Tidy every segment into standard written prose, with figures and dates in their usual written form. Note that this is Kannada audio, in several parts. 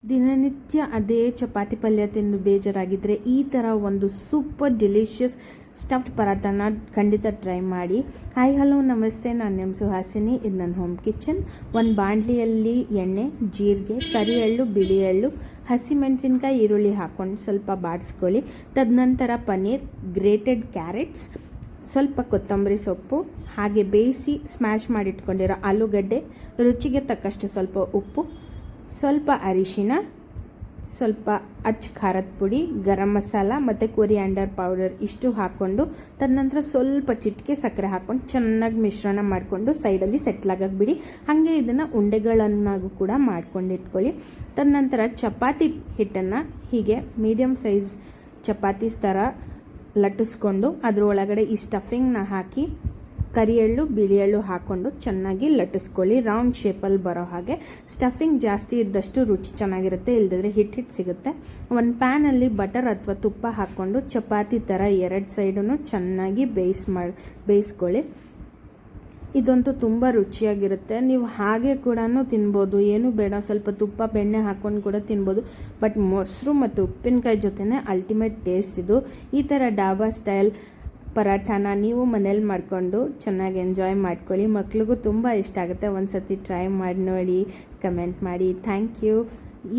ದಿನನಿತ್ಯ ಅದೇ ಚಪಾತಿ ಪಲ್ಯ ತಿಂದು ಬೇಜಾರಾಗಿದ್ದರೆ ಈ ಥರ ಒಂದು ಸೂಪರ್ ಡೆಲಿಷಿಯಸ್ ಸ್ಟಫ್ಡ್ ಪರಾಠನ ಖಂಡಿತ ಟ್ರೈ ಮಾಡಿ. ಹಾಯ್ ಹಲೋ ನಮಸ್ತೆ, ನಾನು ನಿಮ್ಮ ಸುಹಾಸಿನಿ. ಇದು ನನ್ನ ಹೋಮ್ ಕಿಚನ್. ಒಂದು ಬಾಣಲಿಯಲ್ಲಿ ಎಣ್ಣೆ, ಜೀರಿಗೆ, ಕರಿ ಎಳ್ಳು, ಬಿಳಿ ಎಳ್ಳು, ಹಸಿಮೆಣಸಿನ್ಕಾಯಿ, ಈರುಳ್ಳಿ ಹಾಕ್ಕೊಂಡು ಸ್ವಲ್ಪ ಬಾಡಿಸ್ಕೊಳ್ಳಿ. ತದನಂತರ ಪನ್ನೀರ್, ಗ್ರೇಟೆಡ್ ಕ್ಯಾರೆಟ್ಸ್, ಸ್ವಲ್ಪ ಕೊತ್ತಂಬರಿ ಸೊಪ್ಪು, ಹಾಗೆ ಬೇಯಿಸಿ ಸ್ಮ್ಯಾಶ್ ಮಾಡಿಟ್ಕೊಂಡಿರೋ ಆಲೂಗಡ್ಡೆ, ರುಚಿಗೆ ತಕ್ಕಷ್ಟು ಸ್ವಲ್ಪ ಉಪ್ಪು, ಸ್ವಲ್ಪ ಅರಿಶಿನ, ಸ್ವಲ್ಪ ಖಾರದ ಪುಡಿ, ಗರಂ ಮಸಾಲ ಮತ್ತು ಕೊರಿಯಾಂಡರ್ ಪೌಡರ್ ಇಷ್ಟು ಹಾಕ್ಕೊಂಡು ತದನಂತರ ಸ್ವಲ್ಪ ಚಿಟಿಕೆ ಸಕ್ಕರೆ ಹಾಕ್ಕೊಂಡು ಚೆನ್ನಾಗಿ ಮಿಶ್ರಣ ಮಾಡಿಕೊಂಡು ಸೈಡಲ್ಲಿ ಸೆಟ್ಲಾಗಕ್ಕೆ ಬಿಡಿ. ಹಾಗೆ ಇದನ್ನು ಉಂಡೆಗಳನ್ನಾಗೂ ಕೂಡ ಮಾಡ್ಕೊಂಡು ಇಟ್ಕೊಳ್ಳಿ. ತದನಂತರ ಚಪಾತಿ ಹಿಟ್ಟನ್ನು ಹೀಗೆ ಮೀಡಿಯಮ್ ಸೈಜ್ ಚಪಾತೀಸ್ ಥರ ಲಟ್ಟಿಸ್ಕೊಂಡು ಅದ್ರ ಒಳಗಡೆ ಈ ಸ್ಟಫಿಂಗ್ನ ಹಾಕಿ ಕರಿ ಎಳ್ಳು, ಬಿಳಿ ಎಳ್ಳು ಹಾಕ್ಕೊಂಡು ಚೆನ್ನಾಗಿ ಲಟ್ಟಿಸ್ಕೊಳ್ಳಿ. ರೌಂಡ್ ಶೇಪಲ್ಲಿ ಬರೋ ಹಾಗೆ. ಸ್ಟಫಿಂಗ್ ಜಾಸ್ತಿ ಇದ್ದಷ್ಟು ರುಚಿ ಚೆನ್ನಾಗಿರುತ್ತೆ, ಇಲ್ಲದಿದ್ರೆ ಹಿಟ್ಟು ಸಿಗುತ್ತೆ. ಒಂದು ಪ್ಯಾನಲ್ಲಿ ಬಟರ್ ಅಥವಾ ತುಪ್ಪ ಹಾಕ್ಕೊಂಡು ಚಪಾತಿ ಥರ ಎರಡು ಸೈಡನ್ನು ಚೆನ್ನಾಗಿ ಬೇಯಿಸ್ಕೊಳ್ಳಿ. ಇದಂತೂ ತುಂಬ ರುಚಿಯಾಗಿರುತ್ತೆ. ನೀವು ಹಾಗೆ ಕೂಡ ತಿನ್ಬೋದು, ಏನೂ ಬೇಡ, ಸ್ವಲ್ಪ ತುಪ್ಪ ಬೆಣ್ಣೆ ಹಾಕ್ಕೊಂಡು ಕೂಡ ತಿನ್ಬೋದು. ಬಟ್ ಮೊಸರು ಮತ್ತು ಉಪ್ಪಿನಕಾಯಿ ಜೊತೆನೇ ಅಲ್ಟಿಮೇಟ್ ಟೇಸ್ಟ್ ಇದು. ಈ ಥರ ಡಾಬಾ ಸ್ಟೈಲ್ ಪರಾಠನ ನೀವು ಮನೇಲಿ ಮಾಡಿಕೊಂಡು ಚೆನ್ನಾಗಿ ಎಂಜಾಯ್ ಮಾಡ್ಕೊಳ್ಳಿ. ಮಕ್ಳಿಗೂ ತುಂಬ ಇಷ್ಟ ಆಗುತ್ತೆ. ಒಂದು ಸತಿ ಟ್ರೈ ಮಾಡಿ ನೋಡಿ, ಕಮೆಂಟ್ ಮಾಡಿ. Thank you.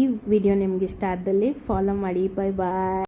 ಈ ವಿಡಿಯೋ ನಿಮ್ಗೆ ಇಷ್ಟ ಆದಲ್ಲಿ ಫಾಲೋ ಮಾಡಿ. ಬಾಯ್ ಬಾಯ್.